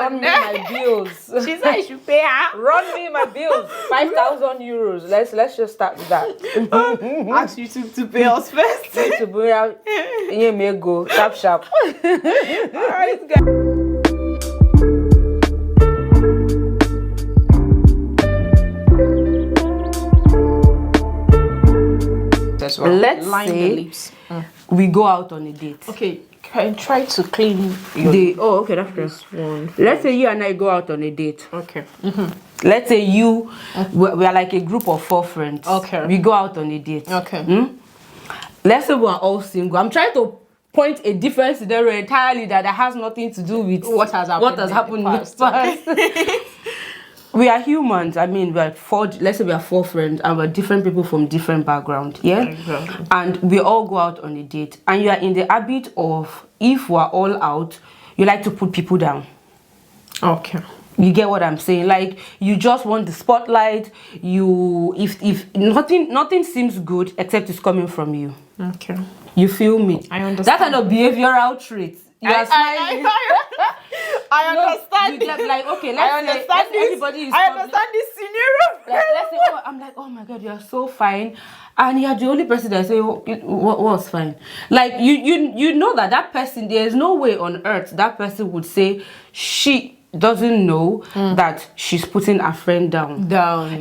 run me my bills. She said I should pay her. Run me my bills. 5,000 euros. Let's just start with that. Ask you to pay us first. To bring out, you may go sharp. All right, guys. Well. Let's line say the lips. we go out on a date. Okay, can you try to clean your okay, that's good. one. Let's say you and I go out on a date. Okay. Let's say we are like a group of 4 friends. Okay. We go out on a date. Okay. Let's say we are all single. I'm trying to point a different scenario entirely that has nothing to do with what has happened in the past. We are humans. I mean, let's say we are 4 friends and we're different people from different backgrounds. Yeah? Exactly. And we all go out on a date. And you are in the habit of, if we're all out, you like to put people down. Okay. You get what I'm saying? Like, you just want the spotlight. If nothing seems good except it's coming from you. Okay. You feel me? I understand. That kind of behavioral trait. You are smiling. I understand. You get like, okay, let's say everybody is I understand this scenario. Let's say, I'm like, oh my God, you are so fine, and you're the only person that say, what was fine? Like, you know that person, there is no way on earth that person would say she doesn't know that she's putting her friend down.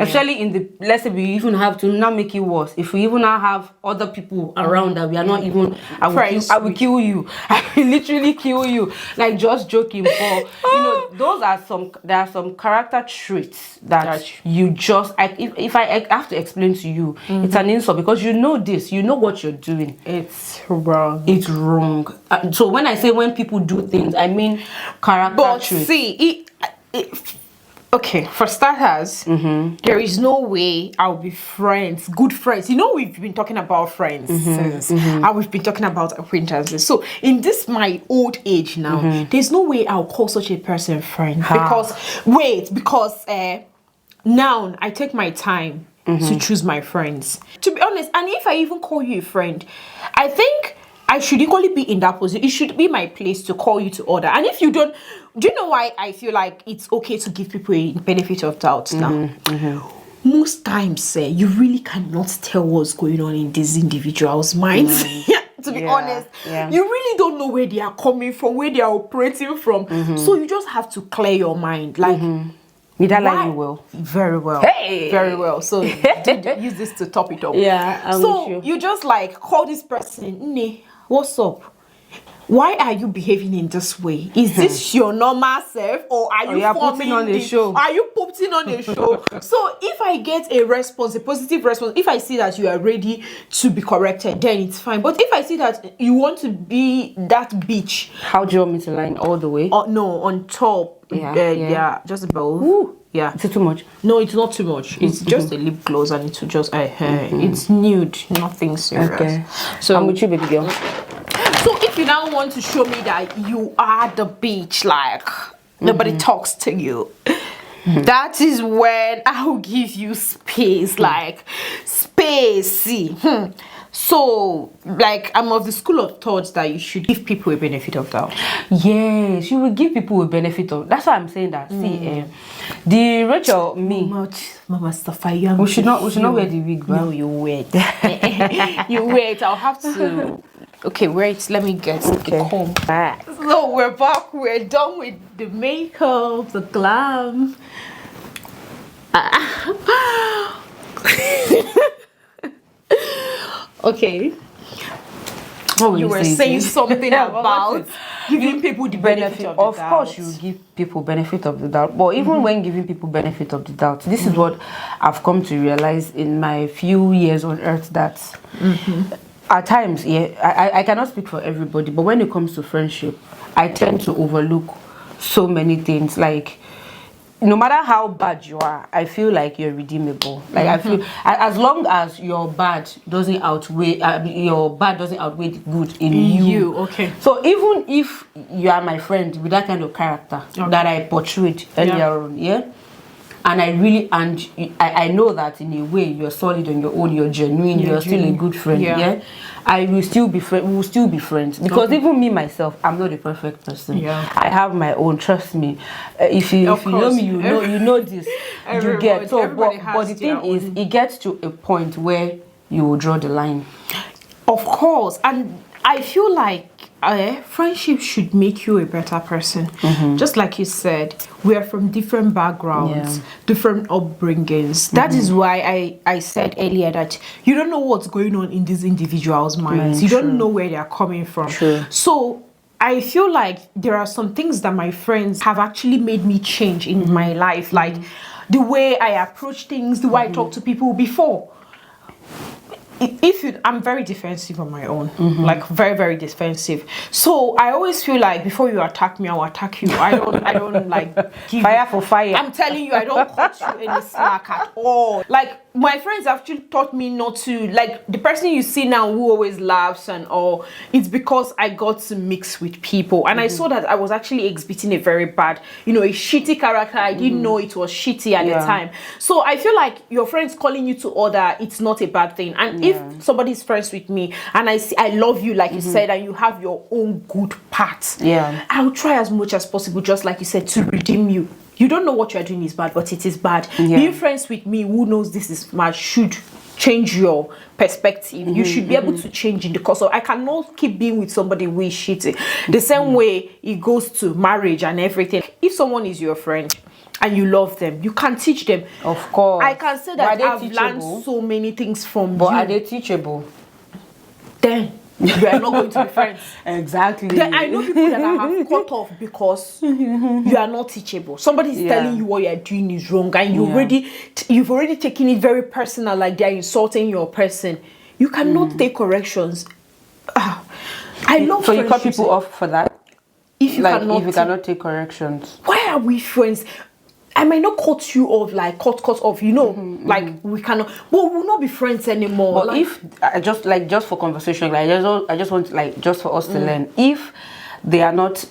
Especially in the, let's say we even have to now make it worse. If we even now have other people around that we are not even, I will kill you. I will literally kill you. Like, just joking. But you know, there are some character traits that you just, if I have to explain to you, it's an insult because you know this, you know what you're doing. It's wrong. It's wrong. So when I say when people do things, I mean character traits. See, okay, for starters, there is no way I'll be good friends. You know, we've been talking about friends since, and we've been talking about acquaintances. So in this my old age now, there's no way I'll call such a person friend. Because now I take my time to choose my friends. To be honest, and if I even call you a friend, I think I should equally be in that position. It should be my place to call you to order. And if you don't, do you know why I feel like it's okay to give people a benefit of doubt now? Most times, you really cannot tell what's going on in these individuals' minds. To be honest, you really don't know where they are coming from, where they are operating from. So you just have to clear your mind. Like, did I like you well? Very well. Hey! Very well. So use this to top it up. Yeah, I'm so with you just like call this person, what's up? Why are you behaving in this way? Is this your normal self, or are you putting on a show? Are you putting on a show? So if I get a response, a positive response, if I see that you are ready to be corrected, then it's fine. But if I see that you want to be that bitch, how do you want me to line all the way? No, on top. Yeah, just above. Ooh. Yeah. Is it too much? No, it's not too much. It's just a lip gloss, and it's just it's nude, nothing serious. Okay. So I'm with you, baby girl. So if you now want to show me that you are the bitch, like nobody talks to you, that is when I'll give you space, like spacey. So, like, I'm of the school of thought that you should give people a benefit of doubt. Yes, you will give people a benefit of. That's why I'm saying that. See, the Rachel, Mama Safaya. We should not wear the wig, no, you wear it. You wear it. I'll have to. Okay, wait. Let me get the comb back. So we're back. We're done with the makeup, the glam. Okay. You were saying something about giving people the benefit of the doubt. Of course, you give people benefit of the doubt. But even when giving people benefit of the doubt, this is what I've come to realize in my few years on earth, that at times, I cannot speak for everybody, but when it comes to friendship, I tend to overlook so many things. Like, no matter how bad you are, I feel like you're redeemable. Like, I feel as long as your bad doesn't outweigh the good in you. Okay. So even if you are my friend with that kind of character that I portrayed earlier on, and I know that in a way you're solid on your own, you're genuine, you're still a good friend, yeah, I will still be we will still be friends, because even me myself, I'm not a perfect person. Yeah. I have my own, trust me. If you know me, you know this. You get so, but the thing is, it gets to a point where you will draw the line. Of course, and I feel like friendship should make you a better person. Just like you said, we are from different backgrounds, different upbringings. That is why I said earlier that you don't know what's going on in these individuals' minds. You don't know where they are coming from. So I feel like there are some things that my friends have actually made me change in my life, like the way I approach things, the way I talk to people before. I'm very defensive on my own, like very, very defensive. So I always feel like before you attack me, I'll attack you. I don't like give fire for fire. I'm telling you, I don't cut you any slack at all. Like my friends actually taught me not to, like the person you see now who always laughs and all, it's because I got to mix with people, and I saw that I was actually exhibiting a very bad, a shitty character. I didn't know it was shitty at the time. So I feel like your friends calling you to order, it's not a bad thing. And if somebody's friends with me and I love you, like you said, and you have your own good parts, I'll try as much as possible, just like you said, to redeem you. You don't know what you're doing is bad, but it is bad. Being friends with me, who knows this is bad, should change your perspective. You should be able to change in the course of. I cannot keep being with somebody who is shitty. The same way it goes to marriage and everything. If someone is your friend and you love them, you can teach them. Of course. I can say that I've learned so many things from but you. Are they teachable? Then you are not going to be friends. Exactly. Then I know people that I have cut off because you are not teachable. Somebody is telling you what you are doing is wrong, and you've already taken it very personal, like they are insulting your person. You cannot take corrections. I love. So you cut people off for that? If you cannot take corrections. Why are we friends? I might not cut you off, like cut off, like we cannot, but we'll not be friends anymore. But if just for conversation, like I just want just for us to learn, if they are not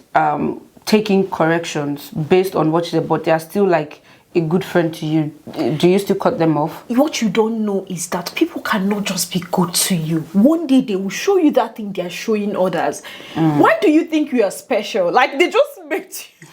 taking corrections based on what you said, but they are still like a good friend to you, do you still cut them off? What you don't know is that people cannot just be good to you. One day they will show you that thing they are showing others. Why do you think you are special? Like they just met you.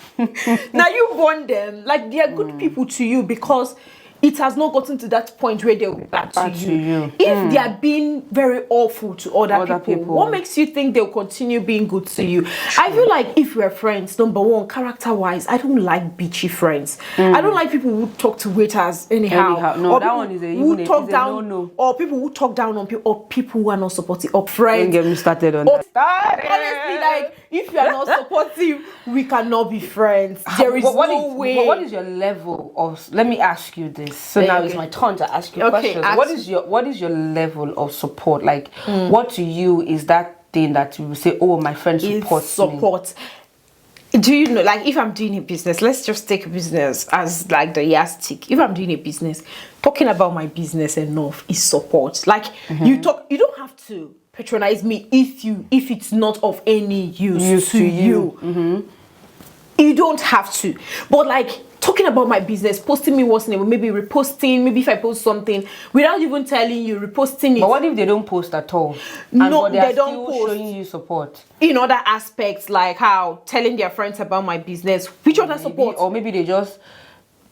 Now you want them, like they are good people to you because it has not gotten to that point where they'll be bad to you. If they are being very awful to other people, what makes you think they'll continue being good to you? I feel like if we're friends, number one, character-wise, I don't like bitchy friends. I don't like people who talk to waiters anyhow. No, that one is a no. Or people who talk down on people, or people who are not supportive, or friends. Don't get me started on that. Honestly, like if you are not supportive, we cannot be friends. There is no way. What is your level of? Let me ask you this. So now it's my turn to ask you questions. What is your level of support? Like, what to you is that thing that you say, oh, my friend supports me? Do you know, like if I'm doing a business, let's just take business as like the yardstick. If I'm doing a business, talking about my business enough is support. Like you don't have to patronize me if it's not of any use to you. You don't have to. But like talking about my business, posting me what's name, maybe reposting, maybe if I post something without even telling you, reposting it. But what if they don't post at all? No, they don't post. Showing you support in other aspects, like how telling their friends about my business. Which other support? Or maybe they just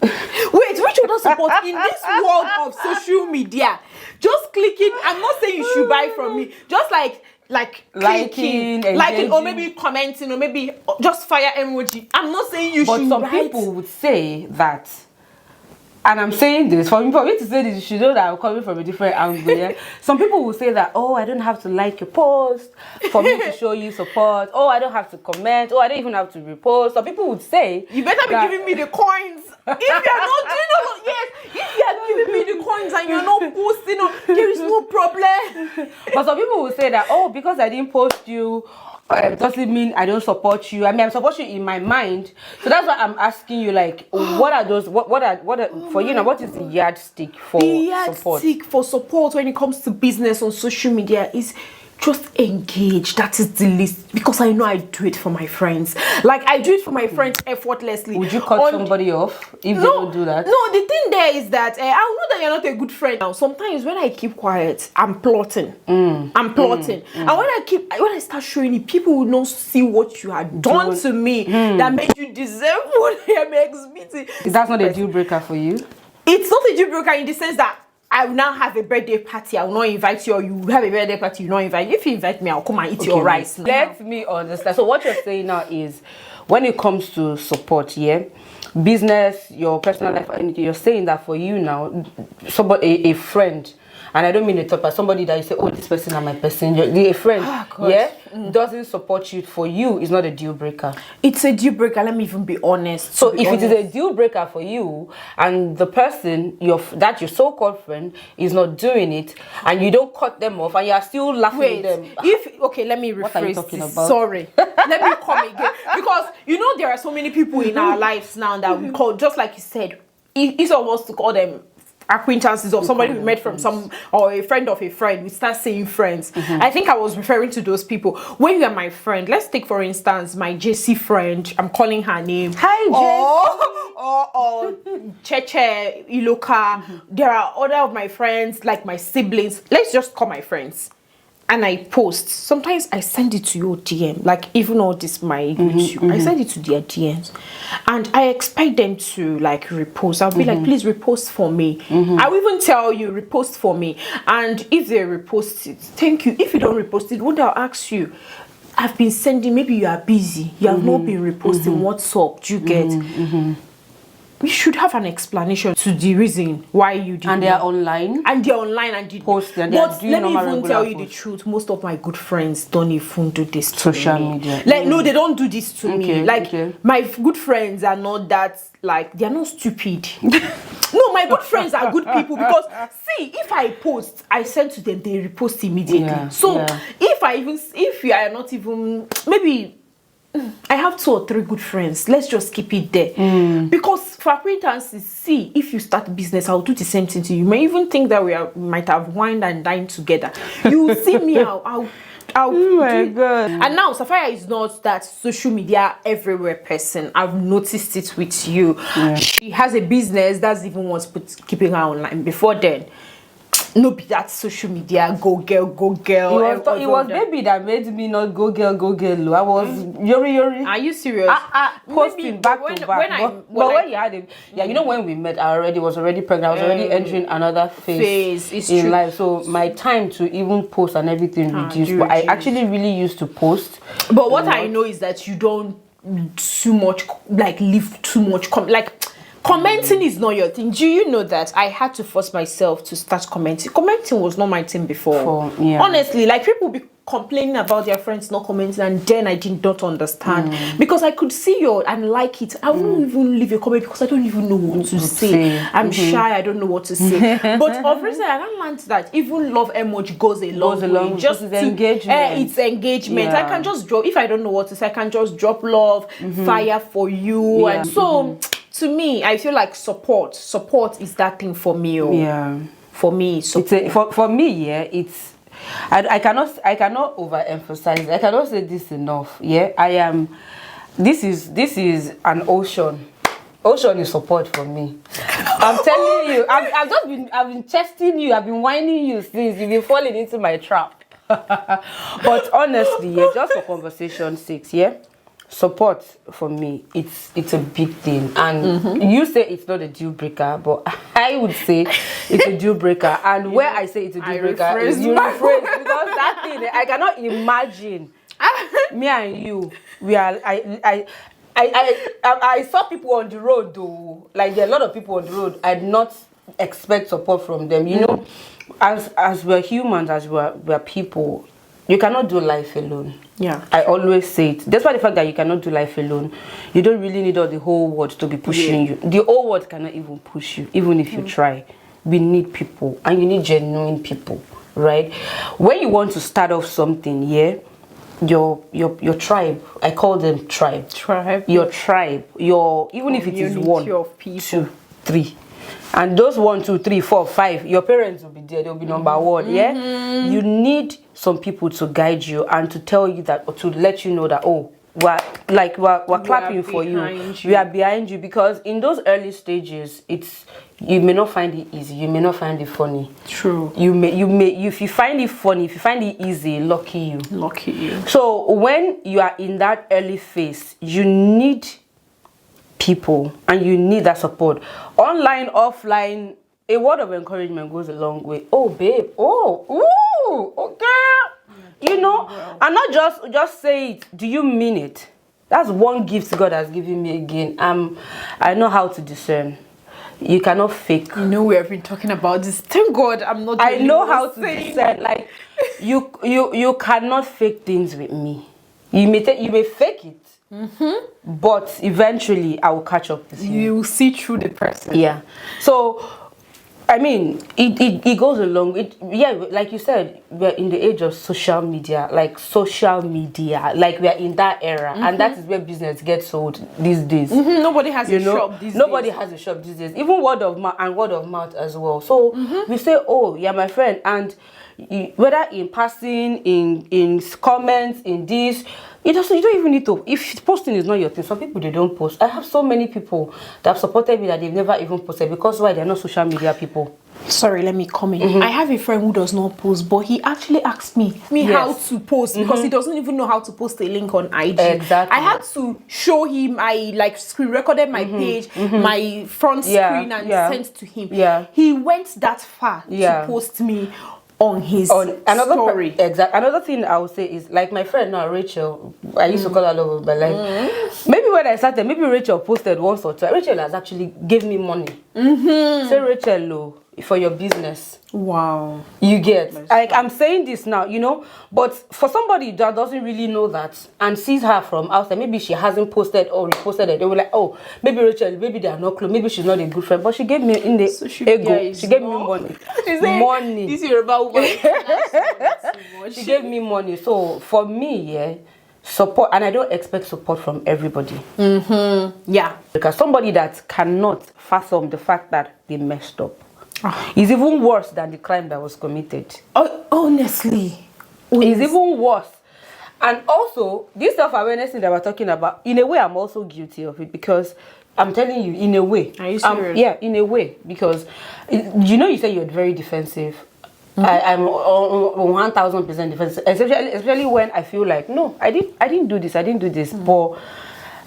wait, which other support in this world of social media? Just clicking. I'm not saying you should buy from me. Just like liking, or maybe commenting, or maybe just fire emoji. I'm not saying you should. But some people would say that, and I'm saying this for me to say this, you should know that I'm coming from a different angle. Yeah? Some people will say that, oh, I don't have to like your post for me to show you support. Oh, I don't have to comment. Oh, I don't even have to repost. Some people would say, you better be giving me the coins. If you're not doing all, if you're giving me the coins and you're not posting, there is no problem. But some people will say that, oh, because I didn't post you, doesn't mean I don't support you. I mean, I'm supporting you in my mind. So that's why I'm asking you, like, what are those? What are for you now? What is the yardstick for support? The yardstick for support when it comes to business on social media is just engage. That is the least, because I know I do it for my friends. Like I do it for my friends effortlessly. Would you cut somebody off if they don't do that? No, the thing there is that I know that you're not a good friend. Now, sometimes when I keep quiet, I'm plotting. I'm plotting, and when I start showing it, people will not see what you had done to me that made you deserve what I am exhibiting. That's not a deal breaker for you. It's not a deal breaker in the sense that I will now have a birthday party. I will not invite you, or you have a birthday party, you not invite. If you invite me, I'll come and eat your rice. Let me understand. So what you're saying now is, when it comes to support, business, your personal life, anything, you're saying that for you now, somebody, a friend, and I don't mean a third person, somebody that you say, oh, this person is my person, a friend, doesn't support you, for you, is not a deal breaker. It's a deal breaker. Let me even be honest. So if it is a deal breaker for you, and the person, your so-called friend, is not doing it, and you don't cut them off, and you are still laughing at them. Let me rephrase. What are you talking about? Sorry. Let me come again. Because, there are so many people in our lives now that we call, just like you said, each of us to call them acquaintances or somebody we met from or a friend of a friend. We start saying friends. I think I was referring to those people. When you are my friend, let's take for instance my JC friend. I'm calling her name. Hi, JC. Or Cheche, Iloka. There are other of my friends, like my siblings. Let's just call my friends. And I post. Sometimes I send it to your DM. Like even all this my YouTube. I send it to their DMs. And I expect them to like repost. I'll be like, please repost for me. I will even tell you, repost for me. And if they repost it, thank you. If you don't repost it, what I'll ask you, I've been sending, maybe you are busy. You have not been reposting. What's up? Do you get? We should have an explanation to the reason why you did. And they are online. And they're online and did post. And but let me even tell you the truth. Most of my good friends don't even do this to social me. Media. Like no, they don't do this to me. Like my good friends are not that. Like they're not stupid. No, my good friends are good people because see, if I post, I send to them, they repost immediately. If you are not even maybe. I have 2 or 3 good friends. Let's just keep it there. Because for acquaintances, see, if you start business, I'll do the same thing to you. You may even think that we might have wined and dined together. You will see me, I'll oh my God. And now Sapphire is not that social media everywhere person. I've noticed it with you. She has a business that's even what's keeping her online. Before then, no be that social media go girl. It was baby that made me not go girl. I was yori. Are you serious? Posting back to back. When you had it, when we met, I was already pregnant. I was already entering another phase in life. So my time to even post and everything reduced. But I actually really used to post. But what I know is that you don't too much leave too much commenting is not your thing. Do you know that I had to force myself to start commenting? Commenting was not my thing before. Honestly, like people be complaining about their friends not commenting, and then I did not understand because I could see and like it. I wouldn't even leave a comment because I don't even know what to say. I'm shy. I don't know what to say. But obviously, I learned that even love emoji goes a long way. Just engagement. It's engagement. I can just drop if I don't know what to say. I can just drop love, fire for you, and so. To me, I feel like support is that thing for me. For me, support. For me, it's. I cannot overemphasize. I cannot say this enough. I am. This is an ocean. Ocean is support for me. I'm telling you. I've been testing you. I've been whining you since you've been falling into my trap. But honestly, just for conversation's sake, support for me, it's a big thing. And you say it's not a deal breaker, but I would say it's a deal breaker. And where I say it's a deal breaker is you rephrase, because that thing I cannot imagine me and you. I saw people on the road though, like there are a lot of people on the road. I did not expect support from them. As we're humans, as we're people, you cannot do life alone. I always say it. Despite the fact that you cannot do life alone, you don't really need the whole world to be pushing you. The whole world cannot even push you, even if you try. We need people, and you need genuine people, right? When you want to start off something, your tribe, I call them tribe. Your tribe, even if it is 1, 2, 3. And those 1, 2, 3, 4, 5, your parents will be there. They'll be number one. Yeah, you need some people to guide you and to tell you that, or to let you know that, oh, we're clapping for you. We are behind you, because in those early stages, you may not find it easy. You may not find it funny. True. You may if you find it funny, if you find it easy, lucky you. Lucky you. So when you are in that early phase, you need people and you need that support. Online, offline, a word of encouragement goes a long way. Oh, babe. Oh, ooh, okay. You know, and not just say it. Do you mean it? That's one gift God has given me again. I know how to discern. You cannot fake. You know, we have been talking about this. Thank God I'm not. I know how to discern. Like you cannot fake things with me. You may fake it, but eventually I will catch up with you. You will see through the person. Yeah. So, I mean, it goes along. Yeah, like you said, we're in the age of social media. Like we're in that era, and that is where business gets sold these days. Nobody has a shop these days. Nobody has a shop these days. Even word of mouth as well. So we say, oh, you're my friend, and whether in passing, in comments, in this, you don't even need to. If posting is not your thing, some people, they don't post. I have so many people that have supported me that they've never even posted, because why? They're not social media people. Sorry, let me come in. I have a friend who does not post, but he actually asked me how to post, because he doesn't even know how to post a link on IG. Exactly. I had to show him. I screen recorded my page, my front screen, and sent to him. Yeah. He went that far to post me on his story. Another thing I would say is, like my friend now, Rachel. I used to call her love, but like maybe when I started, maybe Rachel posted once or twice. Rachel has actually gave me money. Say, Rachel, for your business. Wow. You get, like, I'm saying this now, you know, but for somebody that doesn't really know that and sees her from outside, maybe she hasn't posted or reposted it, they were like, oh, maybe Rachel, maybe they are not close, maybe she's not a good friend, but she gave me in the ego, she gave me money. This is about she gave me money. So for me, support, and I don't expect support from everybody. Yeah. Because somebody that cannot fathom the fact that they messed up is even worse than the crime that was committed. Honestly. It's even worse. And also, this self-awareness thing that we're talking about, in a way, I'm also guilty of it, because I'm telling you, in a way. Are you serious? Yeah, in a way. Because, you say you're very defensive. I'm 1000% defensive. Especially when I feel like, no, I didn't do this. But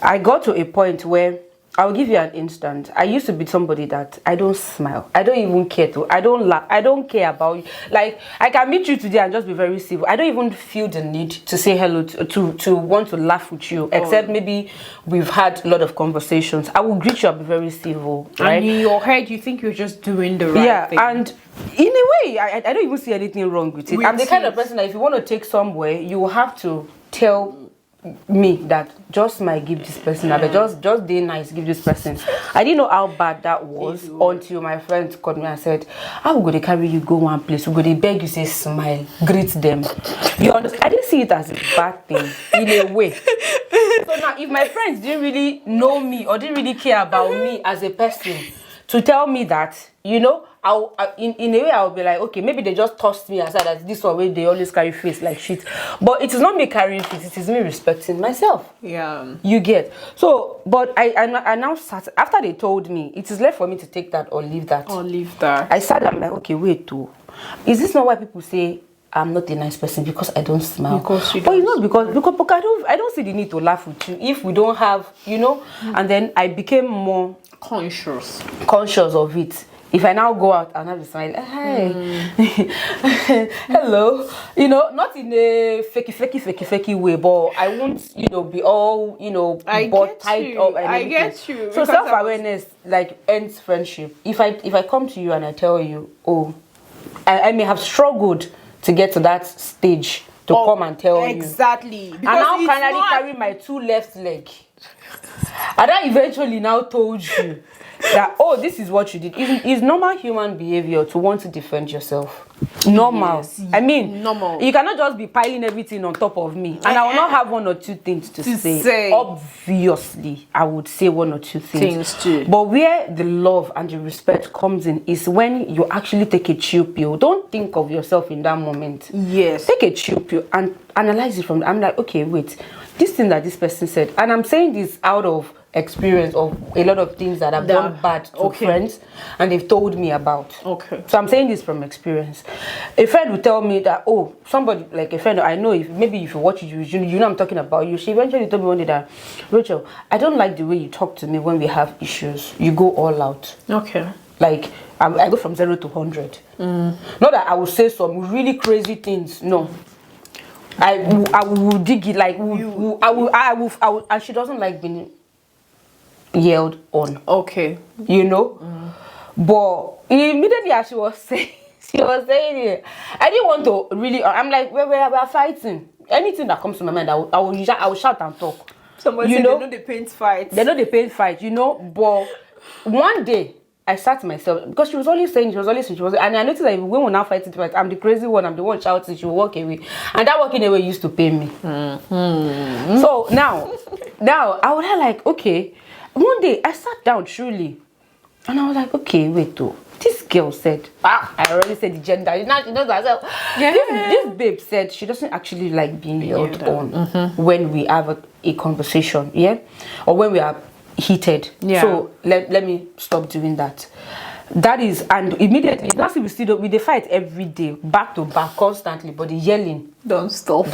I got to a point where, I'll give you an instance. I used to be somebody that I don't smile. I don't even care to. I don't laugh. I don't care about you. Like, I can meet you today and just be very civil. I don't even feel the need to say hello, to want to laugh with you. Except maybe we've had a lot of conversations. I will greet you and be very civil. Right? And in your head, you think you're just doing the right thing. And in a way, I don't even see anything wrong with it. I'm the kind of person that if you want to take somewhere, you will have to tell me that just might give this person, but just day nice, give this person. I didn't know how bad that was until my friend called me and said, how we go to carry you go one place, we go to beg you, say smile, greet them. You understand? I didn't see it as a bad thing in a way. So now, if my friends didn't really know me or didn't really care about me as a person, to tell me that, in a way, I'll be like, okay, maybe they just tossed me aside as this one way they always carry face like shit. But it is not me carrying face, it is me respecting myself. Yeah. You get. So, but I now sat, after they told me, it is left for me to take that or leave that. I sat down like, okay, wait too. Is this not why people say I'm not a nice person because I don't smile? Because you but don't. it's not because I don't see the need to laugh with you if we don't have, and then I became more conscious of it. If I now go out and have a smile, hi, hello, not in a fakey way, but I won't, be all, tied up. And I get you. So self-awareness ends friendship. If I come to you and I tell you, oh, I may have struggled to get to that stage to come and tell you. Exactly. And now finally carry my two left leg. And I eventually now told you that, oh, this is what you did. It's normal human behavior to want to defend yourself. Normal. Yes, I mean, normal. You cannot just be piling everything on top of me. And I will not have one or two things to say. Obviously, I would say one or two things too. But where the love and the respect comes in is when you actually take a chill pill. Don't think of yourself in that moment. Yes. Take a chill pill and analyze it from. I'm like, okay, wait, this thing that this person said, and I'm saying this out of experience of a lot of things that I've done bad to friends, and they've told me about. Okay. So I'm saying this from experience. A friend will tell me that, oh, somebody, like a friend I know, if you watch it, you know I'm talking about you. She eventually told me one day that, Rachel, I don't like the way you talk to me when we have issues. You go all out. Okay. Like I go from 0 to 100. Not that I will say some really crazy things. No. I will dig it like I will, and she doesn't like being yelled on. Okay. You know? But immediately as she was saying it, I didn't want to really. I'm like, we're fighting. Anything that comes to my mind, I will shout and talk. Somebody said they know the paint fight. They know the paint fight, you know. But one day I sat myself, because she was always saying, and I noticed that when we're now fighting, I'm the crazy one, I'm the one shouting, she will walk away. And that walking away used to pain me. So now I would have like, okay, one day I sat down truly, and I was like, okay, wait, though. This girl said, I already said the gender. Now she knows herself. Yeah. This babe said she doesn't actually like being yelled on when we have a conversation, yeah, or when we are heated. Yeah. So let me stop doing that. That is, and immediately that's we still we fight every day, back to back, constantly. But the yelling don't stop.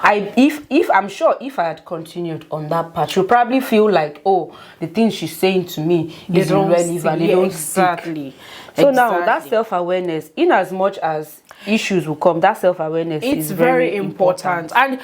If I'm sure if I had continued on that path, she'll probably feel like, oh, the things she's saying to me is irrelevant. They don't exactly. So now that self-awareness, in as much as issues will come, that self-awareness is very important. And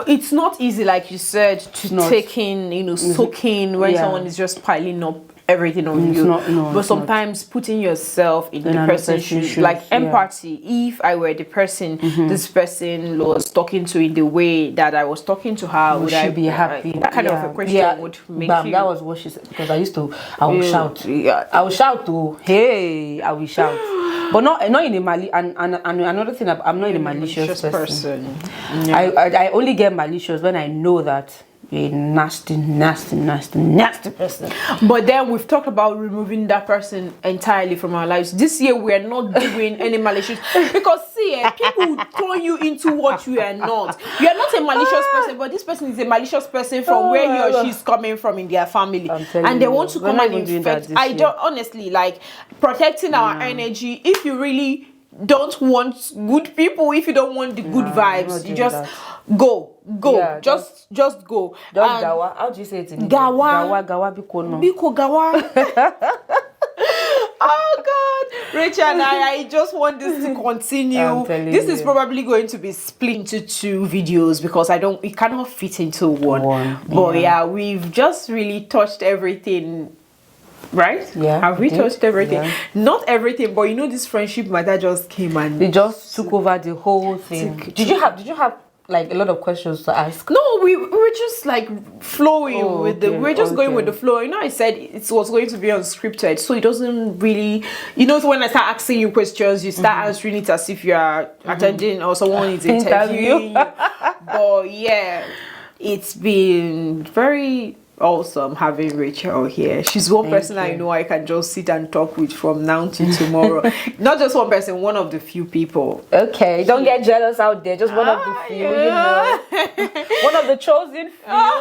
it's not easy, like you said, to take in, soak in when someone is just piling up everything on you. But sometimes putting yourself in the person's shoes, like empathy. If I were the person this person was talking to in the way that I was talking to her, would I be happy? That kind of a question would make you. That was what she said, because I will shout. I will shout to, hey, I will shout. But not in a and another thing, I'm not a malicious person. Yeah. I only get malicious when I know that you're a nasty person. But then we've talked about removing that person entirely from our lives. This year we're not doing any malicious, because see, people turn you into what you are not. You are not a malicious person, but this person is a malicious person from where he or she's coming from in their family, and they want to come and infect. I don't honestly like protecting our energy. If you really don't want good people, if you don't want the good vibes, you just go. Yeah, just go. Gawa. How do you say it in English? Gawa biko no. Biko gawa. Oh God, Rachel and I just want this to continue. This is probably going to be split into 2 videos because it cannot fit into one. But yeah, we've just really touched everything. Right? Yeah. Have we touched everything? Yeah. Not everything, but this friendship matter just came and they just took over the whole thing. Did you have like a lot of questions to ask? No, we were just like flowing with the. We're just going with the flow. I said it was going to be unscripted, so it doesn't really. When I start asking you questions, you start answering it as if you are attending or someone is interviewing you. But yeah, it's been very awesome having Rachel here. She's one person I know I can just sit and talk with from now to tomorrow. Not just one person, one of the few people. Okay, don't get jealous out there. Just one of the few, one of the chosen few.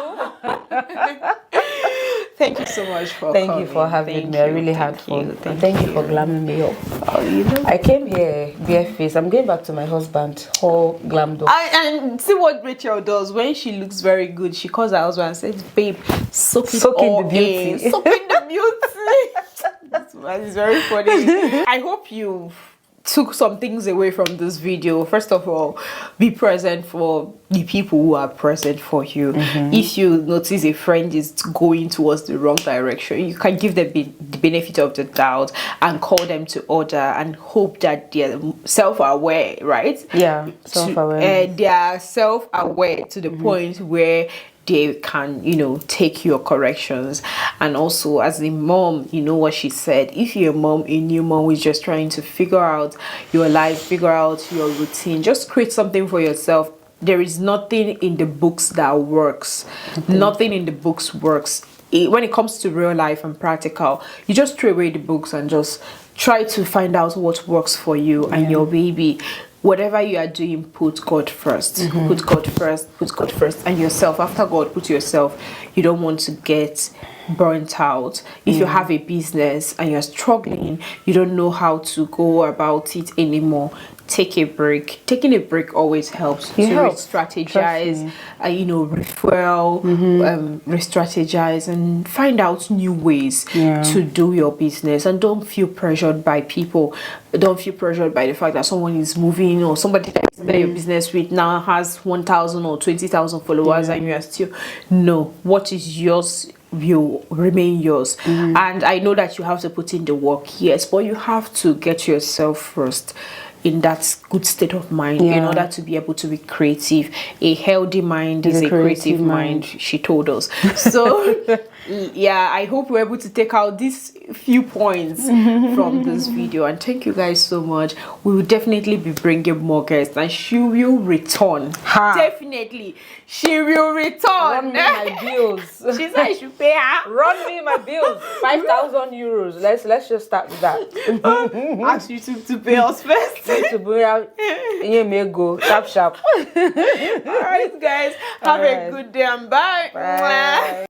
Thank you so much for coming. Thank you for having me. I really had fun. Thank you for glamming me up. I came here barefaced. I'm going back to my husband, all glammed up. And see what Rachel does when she looks very good. She calls her husband and says, "Babe, soak in the beauty." Soak in the beauty. That's very funny. I hope you took some things away from this video. First of all, be present for the people who are present for you. If you notice a friend is going towards the wrong direction, you can give them the benefit of the doubt and call them to order and hope that they're self-aware, right? Yeah, self-aware. They are self-aware to the point where they can, you know, take your corrections. And also, as a mom, you know what she said, if you're a new mom who is just trying to figure out your life, figure out your routine, just create something for yourself. There is nothing in the books that works. Nothing in the books works. When it comes to real life and practical, you just throw away the books and just try to find out what works for you and your baby. Whatever you are doing, put God first. Put God first. Put God first, and yourself. After God, put yourself. You don't want to get burnt out. If you have a business and you're struggling, you don't know how to go about it anymore, take a break. Taking a break always helps to re-strategize, you know, refuel, re-strategize, and find out new ways to do your business. And don't feel pressured by people. Don't feel pressured by the fact that someone is moving, or somebody that is there your business with now has 1,000 or 20,000 followers and you are still. No, what is yours will remain yours. And I know that you have to put in the work, yes, but you have to get yourself first in that good state of mind in order to be able to be creative. A healthy mind is a creative mind, she told us. So yeah, I hope we're able to take out these few points from this video, and thank you guys so much. We will definitely be bringing more guests, and she will return. Definitely she will return. Run me my bills. She said I should pay her. Run me my bills. 5,000 euros. Let's just start with that. Ask you to pay us first. To bring out, may go sharp. All right, guys, have a good day and bye. Bye.